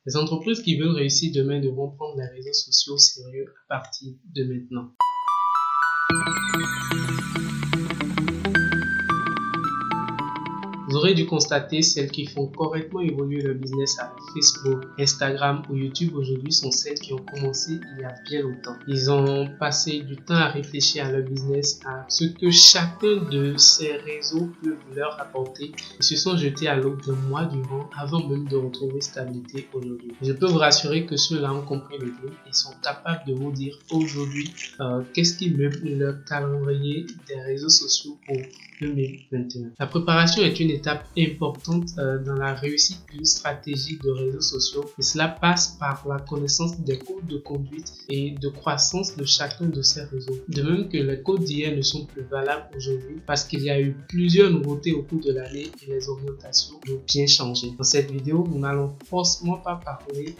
Les entreprises qui veulent réussir demain devront prendre les réseaux sociaux au sérieux à partir de maintenant. Vous aurez dû constater, celles qui font correctement évoluer leur business avec Facebook, Instagram ou YouTube aujourd'hui sont celles qui ont commencé il y a bien longtemps. Ils ont passé du temps à réfléchir à leur business, à ce que chacun de ces réseaux peut leur apporter et se sont jetés à l'eau de mois durant avant même de retrouver stabilité aujourd'hui. Je peux vous rassurer que ceux-là ont compris le jeu et sont capables de vous dire aujourd'hui qu'est-ce qui meuble leur calendrier des réseaux sociaux pour 2021. La préparation est une étape importante dans la réussite d'une stratégie de réseaux sociaux et cela passe par la connaissance des codes de conduite et de croissance de chacun de ces réseaux. De même que les codes d'hier ne sont plus valables aujourd'hui parce qu'il y a eu plusieurs nouveautés au cours de l'année et les orientations ont bien changé. Dans cette vidéo, nous n'allons forcément pas parler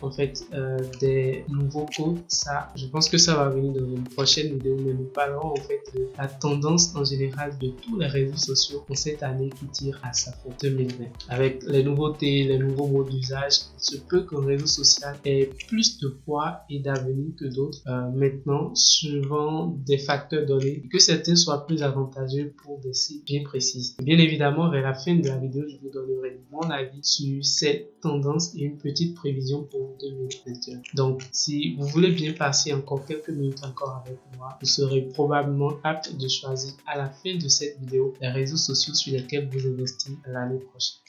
des nouveaux codes. Ça, je pense que ça va venir dans une prochaine vidéo, mais nous parlerons de la tendance en général de tous les réseaux sociaux en cette année qui tire à sa fin 2020. Avec les nouveautés, les nouveaux modes d'usage, il se peut qu'un réseau social ait plus de poids et d'avenir que d'autres maintenant, suivant des facteurs donnés, et que certains soient plus avantageux pour des cibles bien précises. Et bien évidemment, vers la fin de la vidéo, je vous donnerai mon avis sur cette tendance et une petite prévision pour 2021. Donc, si vous voulez bien passer encore quelques minutes encore avec moi, vous serez probablement apte de choisir à la fin de cette vidéo les réseaux sociaux sur lesquels vous investissez l'année prochaine.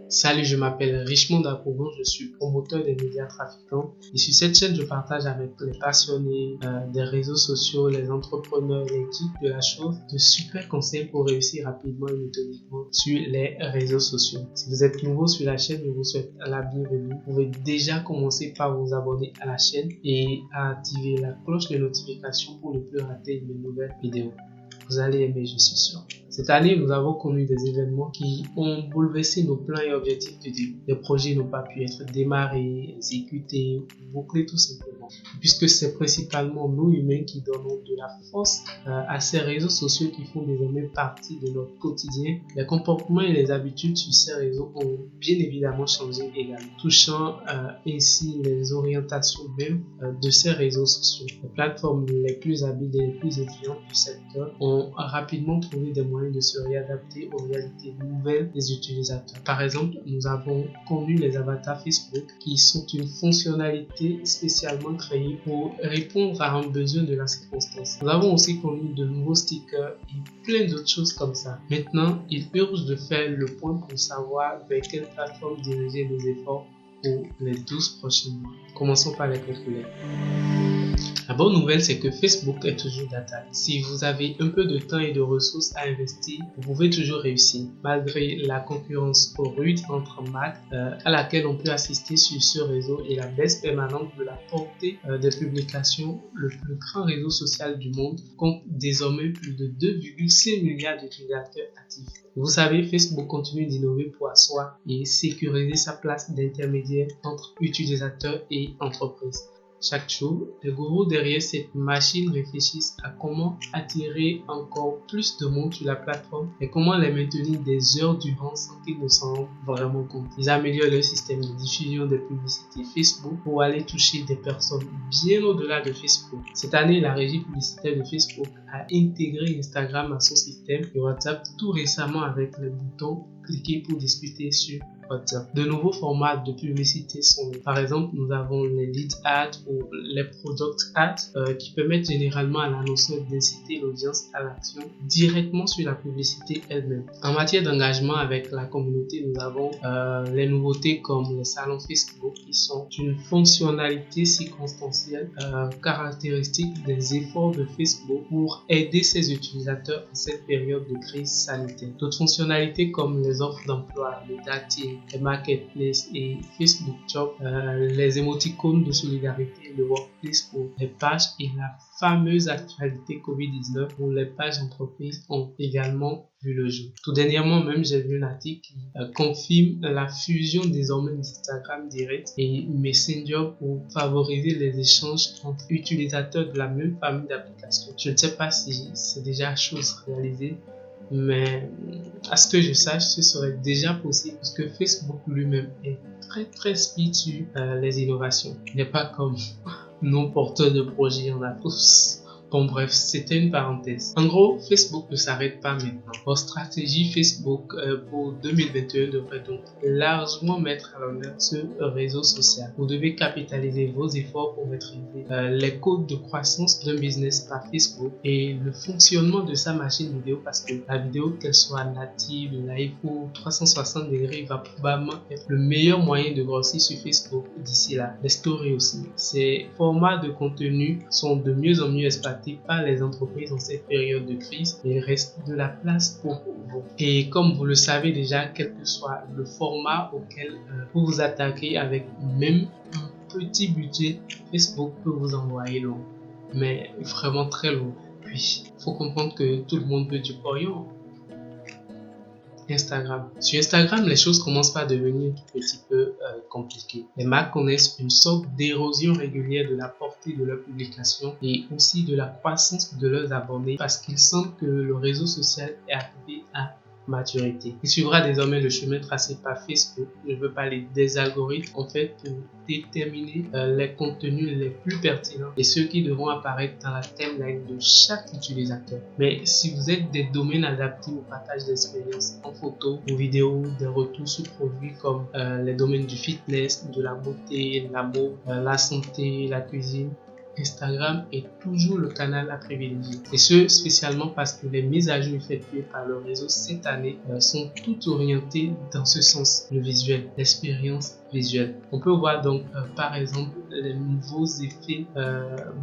Salut, je m'appelle Richmond Akoubon, je suis promoteur des médias trafiquants et sur cette chaîne, je partage avec les passionnés des réseaux sociaux, les entrepreneurs, les geeks de la chose, de super conseils pour réussir rapidement et méthodiquement sur les réseaux sociaux. Si vous êtes nouveau sur la chaîne, je vous souhaite la bienvenue. Vous pouvez déjà commencer par vous abonner à la chaîne et à activer la cloche de notification pour ne plus rater mes nouvelles vidéos. Vous allez aimer, je suis sûr. Cette année, nous avons connu des événements qui ont bouleversé nos plans et objectifs du début. Les projets n'ont pas pu être démarrés, exécutés, bouclés tout simplement. Puisque c'est principalement nous humains qui donnons de la force à ces réseaux sociaux qui font désormais partie de notre quotidien. Les comportements et les habitudes sur ces réseaux ont bien évidemment changé également, touchant ainsi les orientations même de ces réseaux sociaux. Les plateformes les plus habiles et les plus étudiantes du secteur ont rapidement trouvé des moyens de se réadapter aux réalités nouvelles des utilisateurs. Par exemple, nous avons connu les avatars Facebook qui sont une fonctionnalité spécialement créée pour répondre à un besoin de la circonstance. Nous avons aussi connu de nouveaux stickers et plein d'autres choses comme ça. Maintenant, il urge de faire le point pour savoir vers quelle plateforme diriger nos efforts pour les 12 prochains mois. Commençons par les calculer. La bonne nouvelle, c'est que Facebook est toujours d'attaque. Si vous avez un peu de temps et de ressources à investir, vous pouvez toujours réussir, malgré la concurrence rude entre marques à laquelle on peut assister sur ce réseau et la baisse permanente de la portée des publications. Le plus grand réseau social du monde compte désormais plus de 2,6 milliards d'utilisateurs actifs. Vous savez, Facebook continue d'innover pour asseoir et sécuriser sa place d'intermédiaire entre utilisateurs et entreprises. Chaque jour, les gourous derrière cette machine réfléchissent à comment attirer encore plus de monde sur la plateforme et comment les maintenir des heures durant sans qu'ils ne s'en rendent vraiment compte. Ils améliorent leur système de diffusion des publicités Facebook pour aller toucher des personnes bien au-delà de Facebook. Cette année, la régie publicitaire de Facebook a intégré Instagram à son système et WhatsApp tout récemment avec le bouton cliquer pour discuter sur WhatsApp. De nouveaux formats de publicité sont là. Par exemple, nous avons les lead ads ou les product ads qui permettent généralement à l'annonceur d'inciter l'audience à l'action directement sur la publicité elle-même. En matière d'engagement avec la communauté, nous avons les nouveautés comme les salons Facebook qui sont une fonctionnalité circonstancielle caractéristique des efforts de Facebook pour aider ses utilisateurs en cette période de crise sanitaire. D'autres fonctionnalités comme les offres d'emploi, le dating, les marketplaces et Facebook Job, les émoticônes de solidarité, le workplace pour les pages et la fameuse actualité Covid-19 où les pages entreprises ont également vu le jour. Tout dernièrement même, j'ai vu un article qui confirme la fusion désormais d'Instagram Direct et Messenger pour favoriser les échanges entre utilisateurs de la même famille d'applications. Je ne sais pas si c'est déjà chose réalisée, mais à ce que je sache, ce serait déjà possible parce que Facebook lui-même est très speed sur les innovations. Il n'est pas comme nos porteurs de projets, on a tous. Bon bref, c'était une parenthèse. En gros, Facebook ne s'arrête pas maintenant. Votre stratégie Facebook pour 2021 devrait donc largement mettre à l'honneur ce réseau social. Vous devez capitaliser vos efforts pour maîtriser les codes de croissance d'un business par Facebook et le fonctionnement de sa machine vidéo, parce que la vidéo, qu'elle soit native, live ou 360 degrés, va probablement être le meilleur moyen de grossir sur Facebook d'ici là. Les stories aussi. Ces formats de contenu sont de mieux en mieux exploités par les entreprises en cette période de crise et il reste de la place pour vous. Et comme vous le savez déjà, quel que soit le format auquel vous vous attaquez, avec même un petit budget, Facebook peut vous envoyer loin, mais vraiment très loin. Puis, il faut comprendre que tout le monde veut du pognon. Instagram. Sur Instagram, les choses commencent par devenir un petit peu compliquées. Les marques connaissent une sorte d'érosion régulière de la portée de leurs publications et aussi de la croissance de leurs abonnés, parce qu'il semble que le réseau social est arrivé à maturité. Il suivra désormais le chemin tracé par Facebook, je veux parler des algorithmes en fait, pour déterminer les contenus les plus pertinents et ceux qui devront apparaître dans la timeline de chaque utilisateur. Mais si vous êtes des domaines adaptés au partage d'expériences en photo ou vidéo, des retours sur produits comme les domaines du fitness, de la beauté, l'amour, la santé, la cuisine, Instagram est toujours le canal à privilégier. Et ce, spécialement parce que les mises à jour effectuées par le réseau cette année sont toutes orientées dans ce sens, le visuel, l'expérience visuelle. On peut voir donc par exemple les nouveaux effets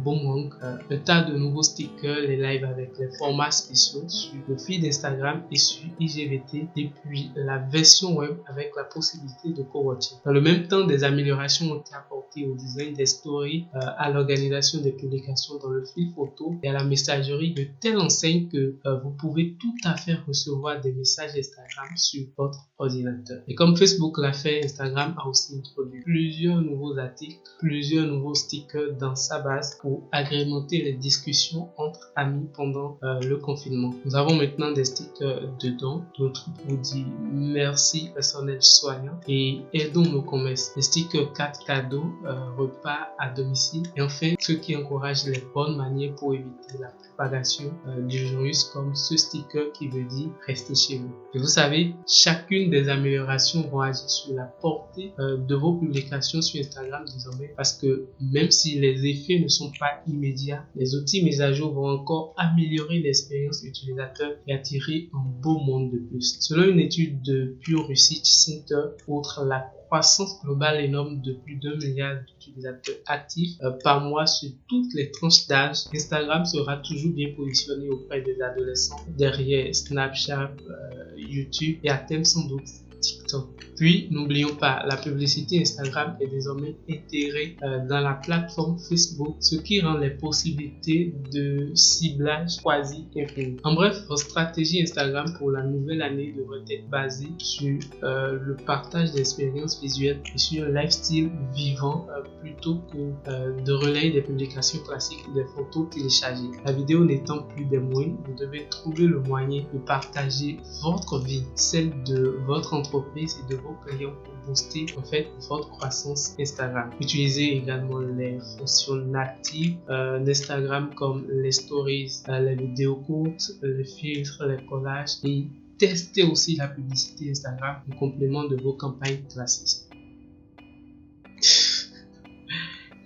boomerang, un tas de nouveaux stickers, les lives avec les formats spéciaux sur le feed Instagram et sur IGTV, et puis la version web avec la possibilité de co-watching. Dans le même temps, des améliorations ont été apportées au design des stories, à l'organisation des publications dans le fil photo et à la messagerie, de telle enseigne que vous pouvez tout à fait recevoir des messages Instagram sur votre ordinateur. Et comme Facebook l'a fait, Instagram a aussi introduit plusieurs nouveaux articles, plusieurs nouveaux stickers dans sa base pour agrémenter les discussions entre amis pendant le confinement. Nous avons maintenant des stickers dedans, d'autres pour dire merci personnel soignant et aidons nos commerces, des stickers 4 cadeaux, repas à domicile et enfin ceux qui encouragent les bonnes manières pour éviter la propagation du virus, comme ce sticker qui veut dire restez chez vous. Et vous savez, chacune des améliorations vont agir sur la portée de vos publications sur Instagram désormais, parce que même si les effets ne sont pas immédiats, les outils mis à jour vont encore améliorer l'expérience utilisateur et attirer un beau monde de plus. Selon une étude de Pew Research Center, outre la croissance globale énorme de plus d'1 milliard d'utilisateurs actifs par mois sur toutes les tranches d'âge, Instagram sera toujours bien positionné auprès des adolescents, derrière Snapchat, YouTube et à terme sans doute TikTok. Puis, n'oublions pas, la publicité Instagram est désormais intégrée dans la plateforme Facebook, ce qui rend les possibilités de ciblage quasi infinies. En bref, votre stratégie Instagram pour la nouvelle année devrait être basée sur le partage d'expériences visuelles et sur un lifestyle vivant plutôt que de relayer des publications classiques ou des photos téléchargées. La vidéo n'étant plus des moyens, vous devez trouver le moyen de partager votre vie, celle de votre entreprise et de vos clients pour booster en fait votre croissance Instagram. Utilisez également les fonctions natives d'Instagram comme les stories, les vidéos courtes, les filtres, les collages, et testez aussi la publicité Instagram en complément de vos campagnes classiques.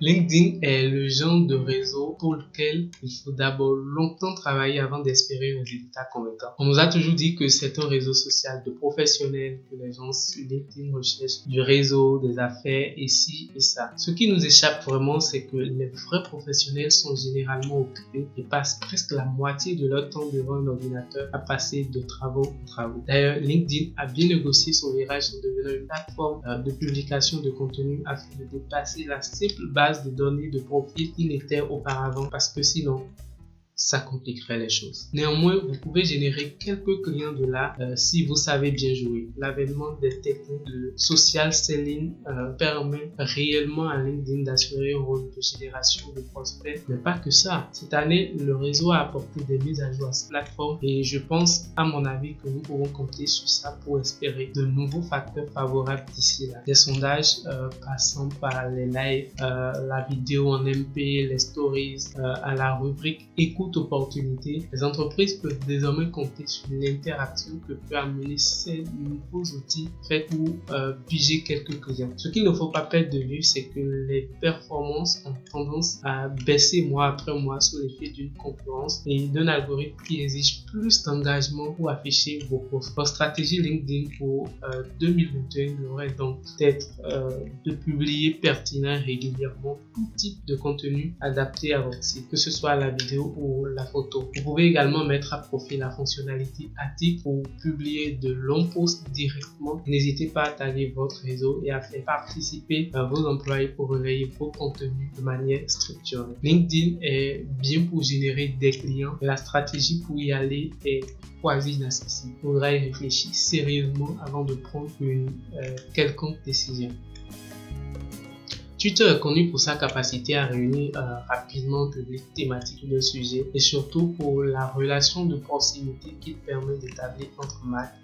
LinkedIn est le genre de réseau pour lequel il faut d'abord longtemps travailler avant d'espérer un résultat convaincant. On nous a toujours dit que c'est un réseau social de professionnels, que les gens sur LinkedIn recherchent du réseau, des affaires et ci et ça. Ce qui nous échappe vraiment, c'est que les vrais professionnels sont généralement occupés et passent presque la moitié de leur temps devant un ordinateur à passer de travaux en travaux. D'ailleurs, LinkedIn a bien négocié son virage en devenant une plateforme de publication de contenu afin de dépasser la simple base de données de profil qui n'était auparavant, parce que sinon ça compliquerait les choses. Néanmoins, vous pouvez générer quelques clients de là si vous savez bien jouer. L'avènement des techniques de social selling permet réellement à LinkedIn d'assurer un rôle de génération de prospects. Mais pas que ça. Cette année, le réseau a apporté des mises à jour à cette plateforme et je pense, à mon avis, que nous pouvons compter sur ça pour espérer de nouveaux facteurs favorables d'ici là. Des sondages passant par les lives, la vidéo en MP, les stories, à la rubrique écoute opportunités, les entreprises peuvent désormais compter sur l'interaction que peut amener ces nouveaux outils faits pour piger quelques clients. Ce qu'il ne faut pas perdre de vue, c'est que les performances ont tendance à baisser mois après mois sous l'effet d'une concurrence et d'un algorithme qui exige plus d'engagement pour afficher vos posts. Votre stratégie LinkedIn pour 2021 devrait donc être de publier pertinent régulièrement tout type de contenu adapté à votre site, que ce soit la vidéo ou la photo. Vous pouvez également mettre à profit la fonctionnalité article pour publier de longs posts directement. N'hésitez pas à taguer votre réseau et à faire participer vos employés pour relayer vos contenus de manière structurée. LinkedIn est bien pour générer des clients, mais la stratégie pour y aller est quasi inaccessible. Il faudra y réfléchir sérieusement avant de prendre une quelconque décision. Twitter est connu pour sa capacité à réunir rapidement un public thématique de sujet et surtout pour la relation de proximité qu'il permet d'établir entre marques,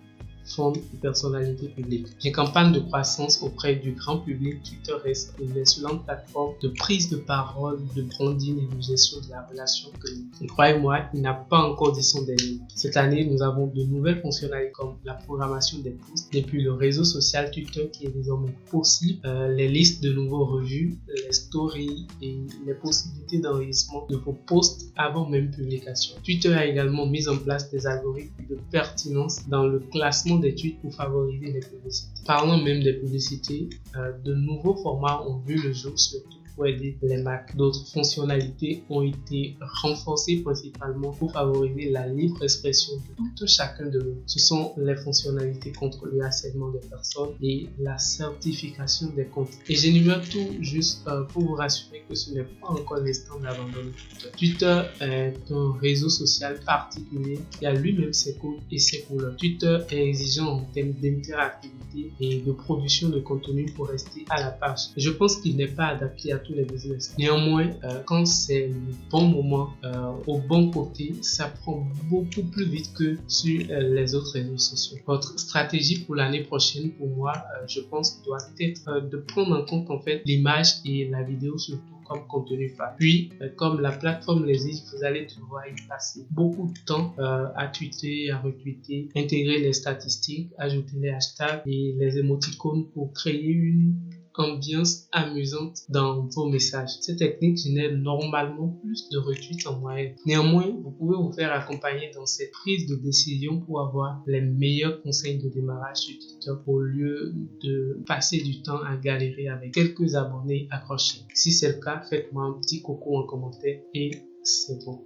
fonds et personnalités publiques. Bien qu'en panne de croissance auprès du grand public, Twitter reste une excellente plateforme de prise de parole, de branding et de gestion de la relation client. Et croyez-moi, il n'a pas encore dit son dernier. Cette année, nous avons de nouvelles fonctionnalités comme la programmation des posts et puis le réseau social Twitter qui est désormais possible, les listes de nouveaux revus, les stories et les possibilités d'enregistrement de vos posts avant même publication. Twitter a également mis en place des algorithmes de pertinence dans le classement des tweets pour favoriser les publicités. Parlons même des publicités, de nouveaux formats ont vu le jour surtout pour aider les marques. D'autres fonctionnalités ont été renforcées principalement pour favoriser la libre expression de tout chacun de nous. Ce sont les fonctionnalités contre le harcèlement des personnes et la certification des comptes. Et j'énumère tout juste pour vous rassurer que ce n'est pas encore l'instant d'abandonner Twitter. Twitter est un réseau social particulier qui a lui-même ses codes et ses couleurs. Twitter est exigeant en termes d'interactivité et de production de contenu pour rester à la page. Et je pense qu'il n'est pas adapté à tous les business. Néanmoins, quand c'est le bon moment, au bon côté, ça prend beaucoup plus vite que sur les autres réseaux sociaux. Votre stratégie pour l'année prochaine, pour moi, je pense, doit être de prendre en compte en fait l'image et la vidéo surtout comme contenu phare. Puis, comme la plateforme l'exige, vous allez devoir y passer beaucoup de temps à tweeter, à retweeter, intégrer les statistiques, ajouter les hashtags et les émoticônes pour créer une ambiance amusante dans vos messages. Cette technique génère normalement plus de retweets en moyenne. Néanmoins, vous pouvez vous faire accompagner dans cette prise de décision pour avoir les meilleurs conseils de démarrage sur Twitter au lieu de passer du temps à galérer avec quelques abonnés accrochés. Si c'est le cas, faites-moi un petit coucou en commentaire et c'est bon.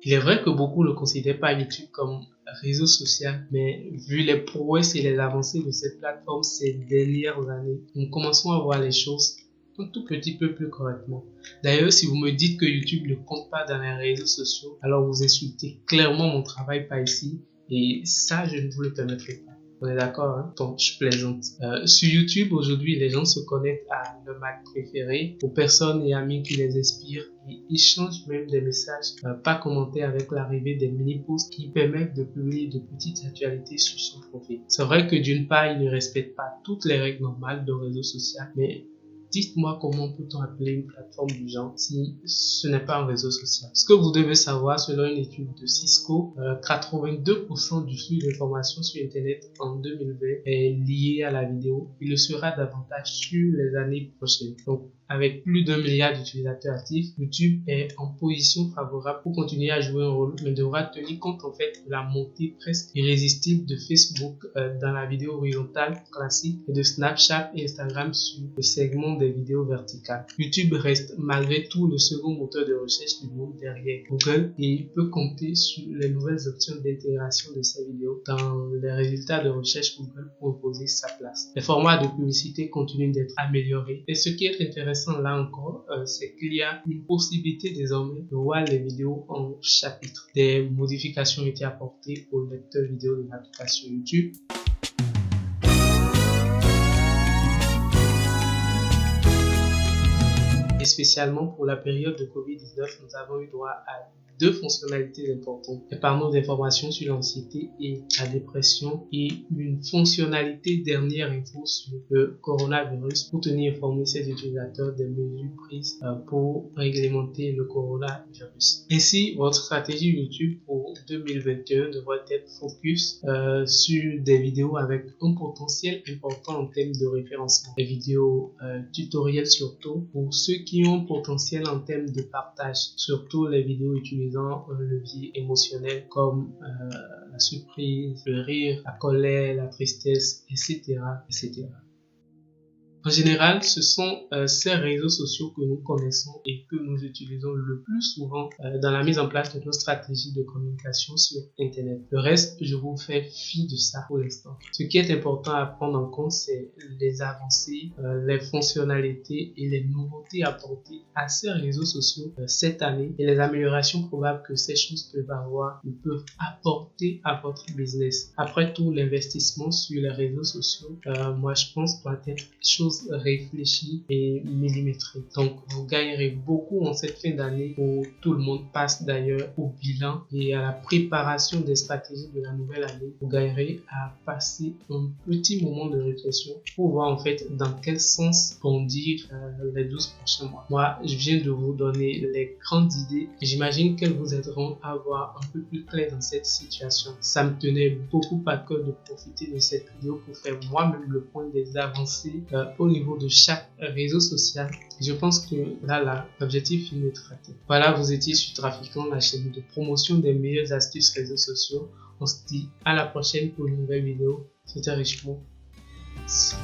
Il est vrai que beaucoup ne considèrent pas YouTube comme réseau social, mais vu les prouesses et les avancées de cette plateforme ces dernières années, nous commençons à voir les choses un tout petit peu plus correctement. D'ailleurs, si vous me dites que YouTube ne compte pas dans les réseaux sociaux, alors vous insultez clairement mon travail par ici, et ça, je ne vous le permettrai pas. On est d'accord, hein? Donc, je plaisante. Sur YouTube, aujourd'hui, les gens se connectent à leur marque préférée, aux personnes et amis qui les inspirent et échangent même des messages pas commentés avec l'arrivée des mini-posts qui permettent de publier de petites actualités sur son profil. C'est vrai que d'une part, ils ne respectent pas toutes les règles normales de réseau social, mais dites-moi comment peut-on appeler une plateforme du genre si ce n'est pas un réseau social. Ce que vous devez savoir, selon une étude de Cisco, 82% du flux d'informations sur Internet en 2020 est lié à la vidéo. Il le sera davantage sur les années prochaines. Donc, avec plus d'1 milliard d'utilisateurs actifs, YouTube est en position favorable pour continuer à jouer un rôle, mais devra tenir compte en fait de la montée presque irrésistible de Facebook dans la vidéo horizontale classique et de Snapchat et Instagram sur le segment des vidéos verticales. YouTube reste malgré tout le second moteur de recherche du monde derrière Google et peut compter sur les nouvelles options d'intégration de ces vidéos dans les résultats de recherche Google pour imposer sa place. Les formats de publicité continuent d'être améliorés et ce qui est intéressant là encore, c'est qu'il y a une possibilité désormais de voir les vidéos en chapitres. Des modifications ont été apportées au lecteur vidéo de l'application YouTube. Et spécialement pour la période de Covid-19, nous avons eu droit à deux fonctionnalités importantes. Les panneaux d'information sur l'anxiété et la dépression et une fonctionnalité dernière info sur le coronavirus pour tenir informés ses utilisateurs des mesures prises pour réglementer le coronavirus. Ainsi, votre stratégie YouTube pour 2021 devrait être focus sur des vidéos avec un potentiel important en termes de référencement. Des vidéos tutoriels surtout pour ceux qui ont un potentiel en termes de partage, surtout les vidéos utilisant un levier émotionnel comme la surprise, le rire, la colère, la tristesse, etc., etc. En général, ce sont ces réseaux sociaux que nous connaissons et que nous utilisons le plus souvent dans la mise en place de nos stratégies de communication sur Internet. Le reste, je vous fais fi de ça pour l'instant. Ce qui est important à prendre en compte, c'est les avancées, les fonctionnalités et les nouveautés apportées à ces réseaux sociaux cette année et les améliorations probables que ces choses peuvent avoir ou peuvent apporter à votre business. Après tout, l'investissement sur les réseaux sociaux, moi je pense doit être chose réfléchie et millimétrée. Donc, vous gagnerez beaucoup en cette fin d'année où tout le monde passe d'ailleurs au bilan et à la préparation des stratégies de la nouvelle année. Vous gagnerez à passer un petit moment de réflexion pour voir en fait dans quel sens bondir les 12 prochains mois. Moi, je viens de vous donner les grandes idées et j'imagine qu'elles vous aideront à voir un peu plus clair dans cette situation. Ça me tenait beaucoup à cœur de profiter de cette vidéo pour faire moi-même le point des avancées au niveau de chaque réseau social. Je pense que là, l'objectif est traité. Voilà, vous étiez sur Trafiquant, la chaîne de promotion des meilleures astuces réseaux sociaux. On se dit à la prochaine pour une nouvelle vidéo. C'était Richemont. Merci.